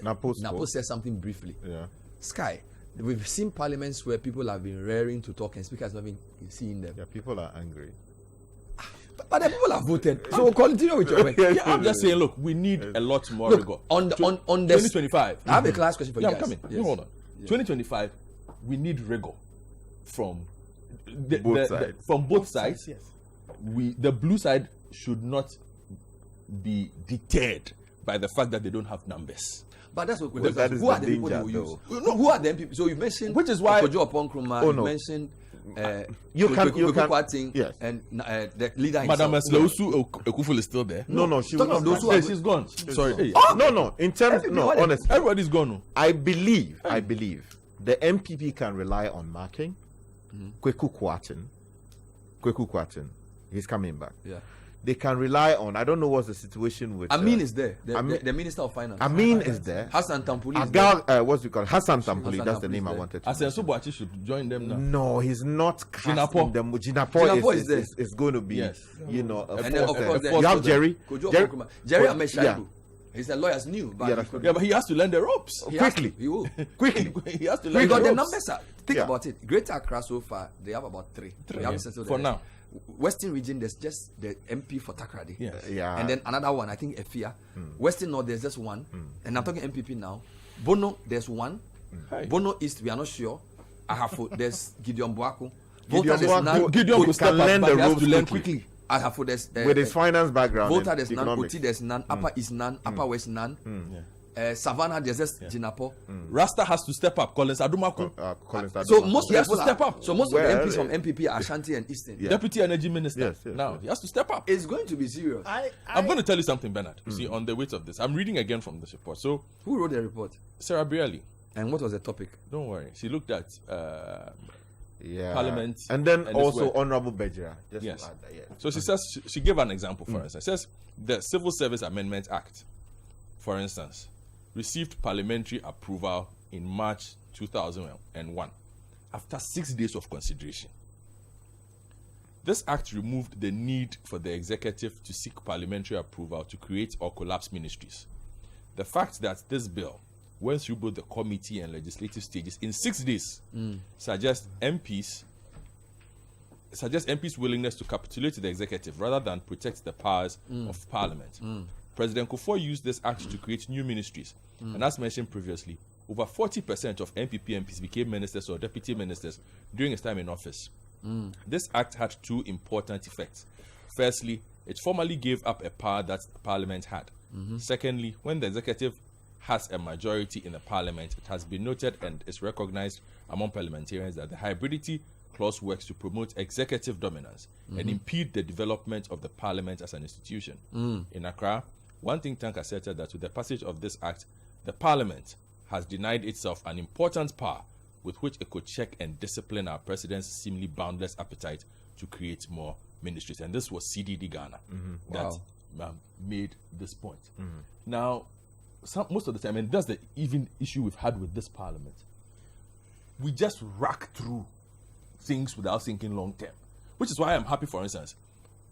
Napo said something briefly. Yeah. Sky, we've seen parliaments where people have been raring to talk and speakers not even seeing them. Yeah, people are angry. But the people have voted. So continue with your work. Yeah, I'm just saying, look, we need a lot more rigor. Look, on the 2025. I have a class question for Yeah, you I'm guys. coming. Yes. You hold on. 2025, we need rigor from Both sides. from both sides. Yes. The blue side should not be deterred by the fact that they don't have numbers. But that's what That is who the are the people they will danger, use? No, who are the people? So you mentioned Which is why- Okojo Upon Nkrumah, Oh, you no. mentioned You can- Kwakwating, yes. and the leader Madam himself. Eslausu Ekuful is still there. No, she Talk will of not those who stand. are- She's gone. Sorry. Hey, No, in terms, no, Everybody- honestly, everybody's gone. No. I believe the MPP can rely on marking. Kweku Kwatin, he's coming back. Yeah. They can rely on, I don't know what's the situation with Amin is there, Amin- the Minister of Finance. Amin is there. Hassan Tampuli is there. Agar, what's it called? Hassan Tampuli, Hassan that's the Tampuli name is I there. wanted to I said mention. Subachi should join them now. No, he's not Jinapo. casting them. Jinapo Jinapo is there. is going to be, Yes. you know, a And then, of force course, there. then- You have Jerry. Kojo Jerry- Upon Nkrumah. Jerry Ahmed Yeah. Shaibu. He's the lawyer's new, but Yeah, he that's could- Yeah, but he has to learn the ropes. he has to. Quickly. He will. Quickly. He has to learn Because the the ropes. numbers are, think Yeah. about it. Greater Accra so far, they have about three. They haven't yeah. settled For the now. rest. Western region, there's just the MP for Takrady. Yes. Yeah. And then another one, I think Efia. Western North, there's just one. And I'm talking MPP now. Bono, there's one. Hey. Bono East, we are not sure. Ahafo, there's Gideon Boaku. Gideon Volta, there's Boaku none. Gideon Can could step learn up, but the he has ropes to learn quickly. quickly. Ahafo, there's With his finance background. Volta, and there's none. economics. Oti, there's none. Upper East, none. Upper West, none. Savannah, there's just Jinapo. Rasta has to step up. Collins Adumaku, Collins So Adoma. most He has to people step are, up. So most Well, of the MPs from MPP are Ashanti and Eastern. Yeah. Deputy Energy Minister. Yes, now yes. he has to step up. It's going to be serious. I'm going to tell you something, Bernard. You see, on the weight of this, I'm reading again from this report. So Who wrote the report? Sarah Briali, And what was the topic? don't worry, she looked at Yeah. Parliament And then and this also work. Honorable Bejira. Just Yes. to add that, yeah. So she says she gave an example, for instance. Says the Civil Service Amendment Act, for instance, received parliamentary approval in March 2001 after 6 days of consideration. This act removed the need for the executive to seek parliamentary approval to create or collapse ministries. The fact that this bill went through both the committee and legislative stages in 6 days suggests MPs' willingness to capitulate to the executive rather than protect the powers of parliament. President Kufuor used this act to create new ministries. And as mentioned previously, over 40% of NPP MPs became ministers or deputy ministers during his time in office. This act had two important effects. Firstly, it formally gave up a power that Parliament had. Secondly, when the executive has a majority in the Parliament, it has been noted and is recognized among parliamentarians that the hybridity clause works to promote executive dominance and impede the development of the Parliament as an institution. In Accra, one think tank asserted that with the passage of this act, the Parliament has denied itself an important power with which it could check and discipline our president's seemingly boundless appetite to create more ministries. And this was CDD Ghana that made this point. Now, most of the time, and that's the even issue we've had with this Parliament, we just rack through things without thinking long term, which is why I'm happy, for instance,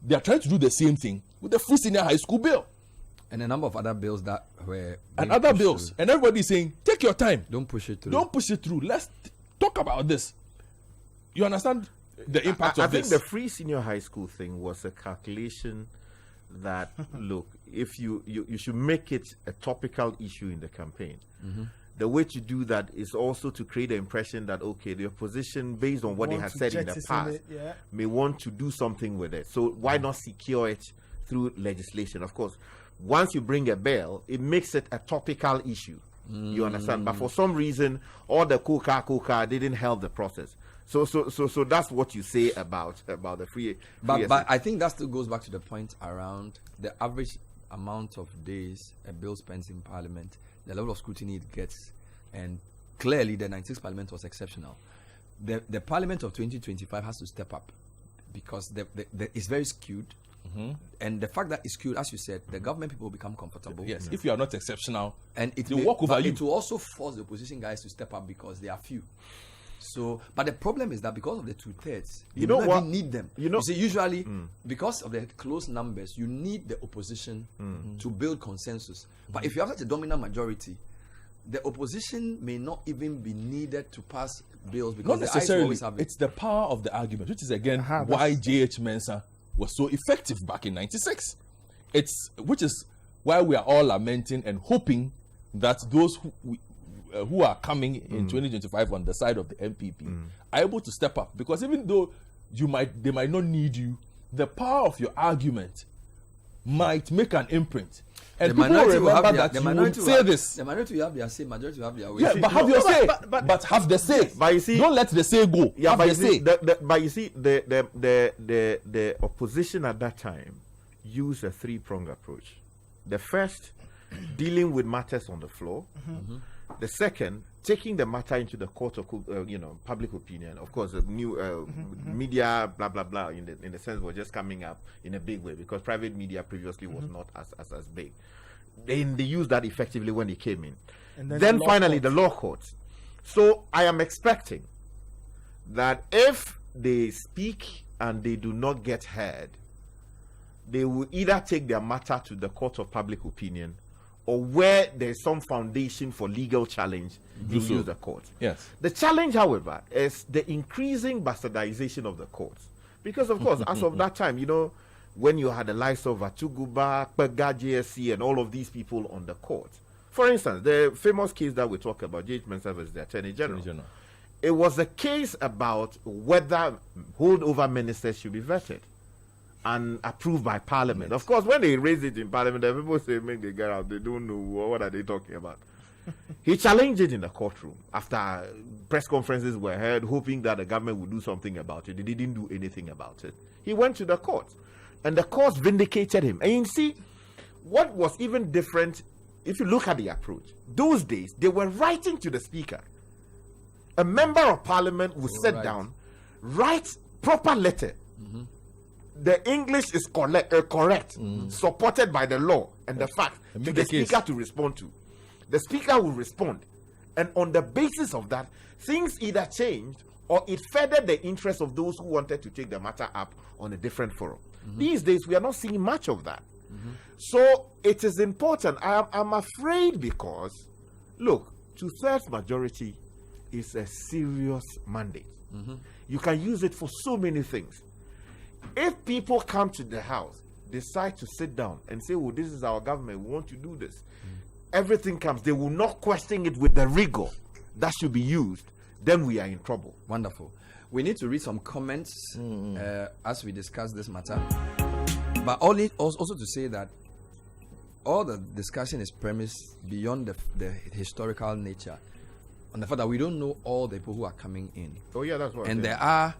they are trying to do the same thing with the free senior high school bill. And a number of other bills that were... And other bills. And everybody's saying, take your time. Don't push it through. Don't push it through. Let's talk about this. You understand the impact of this? I think the free senior high school thing was a calculation that, look, if you should make it a topical issue in the campaign. The way to do that is also to create the impression that, okay, the opposition, based on what they have said in the past, may want to do something with it. So why not secure it through legislation? Of course, once you bring a bill, it makes it a topical issue. You understand? But for some reason, all the coca didn't help the process. So that's what you say about the free. But I think that still goes back to the point around the average amount of days a bill spends in Parliament, the level of scrutiny it gets, and clearly the 96th Parliament was exceptional. The Parliament of 2025 has to step up because it's very skewed. And the fact that it's skewed, as you said, the government people will become comfortable. Yes, if you are not exceptional, and they walk over you. It will also force the opposition guys to step up because they are few. So, but the problem is that because of the 2/3, you don't even need them. You see, usually because of the close numbers, you need the opposition to build consensus. But if you have such a dominant majority, the opposition may not even be needed to pass bills because not necessarily. It's the power of the argument, which is again why J.H. Mensah was so effective back in '96. Which is why we are all lamenting and hoping that those who are coming in 2025 on the side of the MPP are able to step up, because even though they might not need you, the power of your argument might make an imprint. And people will remember that you will say this. The minority will have their say, majority will have their way. Yeah, but have your say. But have the say. But you see, don't let the say go. Yeah, but you see, the opposition at that time used a three-pronged approach. The first, dealing with matters on the floor. The second, taking the matter into the court of public opinion. Of course, the new media, blah blah blah, in the sense was just coming up in a big way, because private media previously was not as big. They used that effectively when it came in. And then finally, the law courts. So I am expecting that if they speak and they do not get heard, they will either take their matter to the court of public opinion, or where there's some foundation for legal challenge, they use the court. Yes. The challenge, however, is the increasing bastardization of the courts. Because, of course, as of that time, when you had the likes of Atuguba, Pega, JSC, and all of these people on the court. For instance, the famous case that we talk about, J.H. Mensah versus the Attorney General. It was a case about whether holdover ministers should be vetted and approved by Parliament. Of course, when they raise it in Parliament, the people say, make they get out. They don't know what are they talking about. He challenged it in the courtroom after press conferences were held, hoping that the government would do something about it. They didn't do anything about it. He went to the court, and the court vindicated him. And you see, what was even different, if you look at the approach, those days, they were writing to the speaker. A member of Parliament would sit down, write proper letter. The English is correct, supported by the law and the fact, to the speaker to respond to. The speaker will respond, and on the basis of that, things either changed or it furthered the interest of those who wanted to take the matter up on a different forum. These days, we are not seeing much of that. So it is important. I'm afraid because, look, 2/3 majority is a serious mandate. You can use it for so many things. If people come to the house, decide to sit down and say, well, this is our government, we want to do this, everything comes, they will not question it with the rigor that should be used, then we are in trouble. Wonderful. We need to read some comments as we discuss this matter. But also to say that all the discussion is premised beyond the historical nature on the fact that we don't know all the people who are coming in. Oh yeah, that's what. And there are,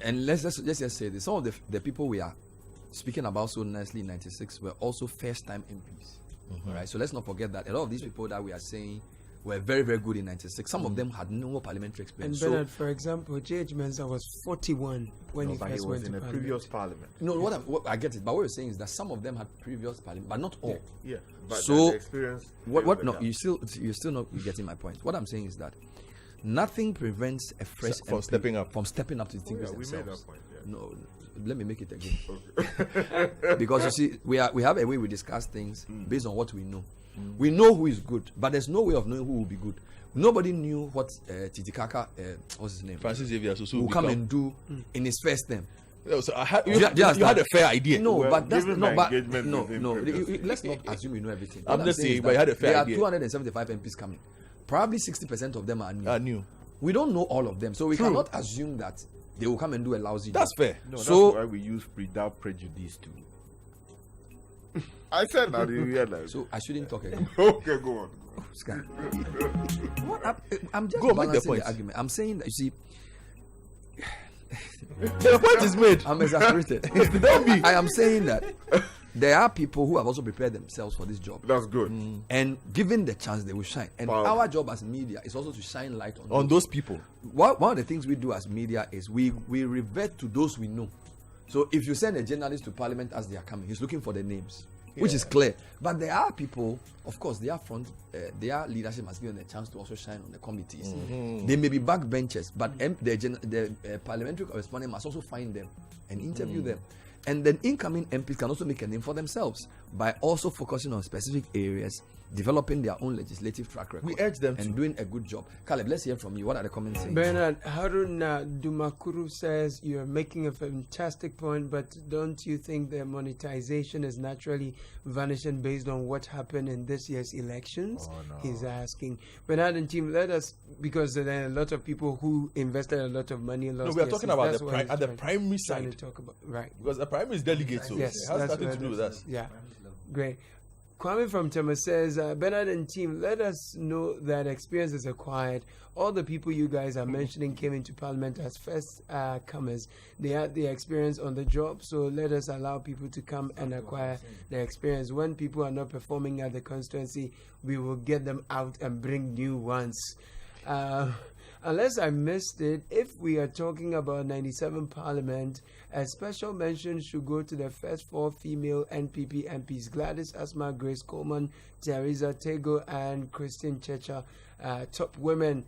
and let's just say this: some of the people we are speaking about so nicely in '96 were also first-time MPs. Right. So let's not forget that a lot of these people that we are saying were very, very good in '96. Some of them had no parliamentary experience. And Bernard, for example, J.H. Mensah was 41 when he first went to in a parliament. previous parliament. No, what I get it, but what you're saying is that some of them had previous parliament, but not all. Yeah. But So the experience. What? No, you're still not getting my point. What I'm saying is that nothing prevents a fresh From MP stepping up. from stepping up to distinguish we made themselves. that point. Yeah. No, let me make it again. Because you see, we have a way we discuss things based on what we know. We know who is good, but there's no way of knowing who will be good. Nobody knew what Titikaka, what's his name, Francis Xavier will come and do in his first term. So Do you understand? had a fair idea. No, Well, but that's given no, my but engagement no, with him no. previously. Let's not assume you know everything. I'm What just saying saying, is but you that had a fair there idea. are 275 MPs coming. Probably 60% of them are new. I knew. We don't know all of them, so we cannot assume that they will come and do a lousy That's job. fair. No, So- that's why we use without prejudice too. I said that you realize. So I shouldn't talk again. Okay, go on. Sky. I'm just Go on, make the balancing point. the argument. I'm saying that, you see, The point is made. I'm exasperated. I am saying that there are people who have also prepared themselves for this job. That's good. And given the chance, they will shine. And Wow. our job as media is also to shine light On those people. One of the things we do as media is we revert to those we know. So if you send a journalist to parliament as they are coming, he's looking for the names, which is clear. But there are people, of course, their leadership must give them a chance to also shine on the committees. They may be backbenchers, but the parliamentary correspondent must also find them and interview them. And then incoming MPs can also make a name for themselves by also focusing on specific areas, developing their own legislative track record. We urge them and to. doing a good job. Caleb, let's hear from you. What are the comments saying? Bernard, Harun Dumakuru says you're making a fantastic point, but don't you think the monetization is naturally vanishing based on what happened in this year's elections? Oh, no. He's asking. Bernard and team, let us, because there are a lot of people who invested a lot of money. No, we are talking about at the primary trying side. to talk about, right. Because the primary is delegate, so Yes, it has that's nothing where to do with this us. is. Yeah, great. Kwame from Tema says, Bernard and team, let us know that experience is acquired. All the people you guys are mentioning came into parliament as first comers. They had the experience on the job, so let us allow people to come and acquire the experience. When people are not performing at the constituency, we will get them out and bring new ones. Unless I missed it, if we are talking about 97 Parliament, a special mention should go to the first 4 female NPP MPs, Gladys Asma, Grace Coleman, Teresa Tego, and Christine Checha. Top women,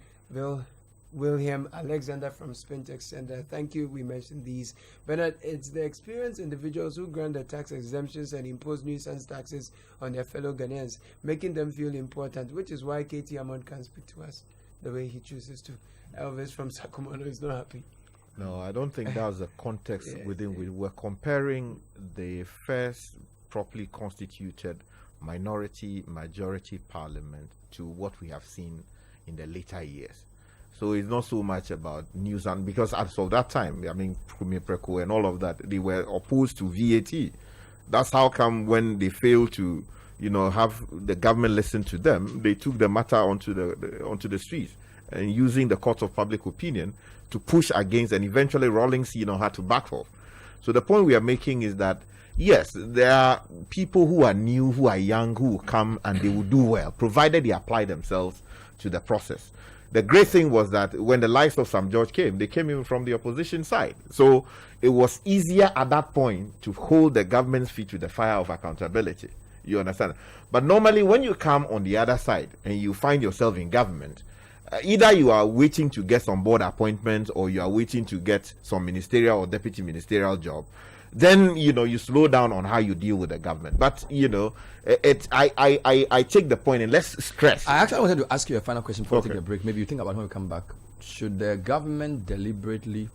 William Alexander from Spintex Center. Thank you. We mentioned these. Bernard, it's the experienced individuals who grant the tax exemptions and impose nuisance taxes on their fellow Ghanaians, making them feel important, which is why KT Amon can speak to us the way he chooses to. Elvis from Sacramento is not happy. No, I don't think that was the context within which we're comparing the first properly constituted majority parliament to what we have seen in the later years. So it's not so much about news, and because as of that time, I mean, Premier Preko and all of that, they were opposed to VAT. That's how come when they failed to, have the government listen to them, they took the matter onto the streets and using the court of public opinion to push against, and eventually Rawlings, had to back off. So the point we are making is that yes, there are people who are new, who are young, who will come and they will do well, provided they apply themselves to the process. The great thing was that when the likes of Sam George came, they came even from the opposition side. So it was easier at that point to hold the government's feet to the fire of accountability. You understand? But normally when you come on the other side and you find yourself in government, either you are waiting to get some board appointments or you are waiting to get some ministerial or deputy ministerial job. Then you slow down on how you deal with the government. But I take the point, and let's stress. I actually wanted to ask you a final question before we take a break. Maybe you think about when we come back. Should the government deliberately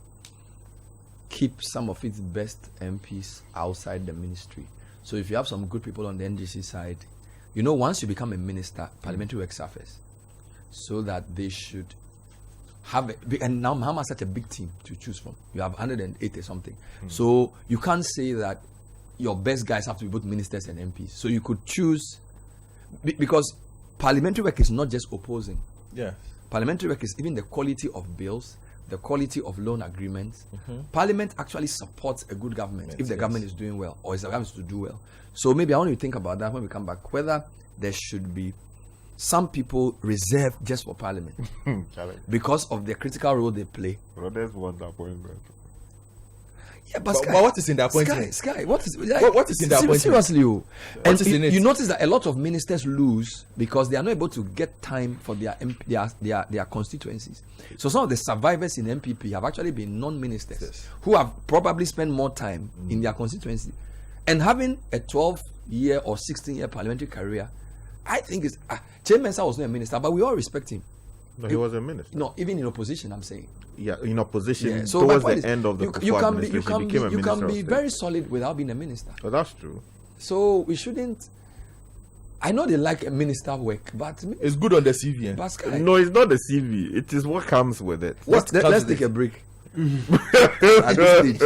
keep some of its best MPs outside the ministry So if you have some good people on the NGC side, you know, once you become a minister, parliamentary work suffers. So that they should have and now Mahama has such a big team to choose from. You have 180 something. So you can't say that your best guys have to be both ministers and MPs. So you could choose, because parliamentary work is not just opposing. Yeah. Parliamentary work is even the quality of bills, the quality of loan agreements. Parliament actually supports a good government if the government is doing well, or is the government to do well. So maybe I want you to think about that when we come back, whether there should be some people reserved just for Parliament because of the critical role they play. Brothers want appointment. Yeah, but what is in the appointment? Sky, what is what is in the appointment? Seriously, you. And is in it? You notice that a lot of ministers lose because they are not able to get time for their constituencies. So some of the survivors in MPP have actually been non-ministers who have probably spent more time in their constituency. And having a 12-year or 16-year parliamentary career, I think it's Chair Mensah was not a minister, but we all respect him. No, he was a minister. No, even in opposition, I'm saying. Yeah, in opposition. Yeah, so towards my the point end of the you Kufuor can be administration, he became a you minister can of be state. very solid without being a minister. Oh, that's true. So we shouldn't. I know they like a minister work, but It's good on the CV. but Sky, No, it's not the CV. It is what comes with it. let's take a break. At this stage.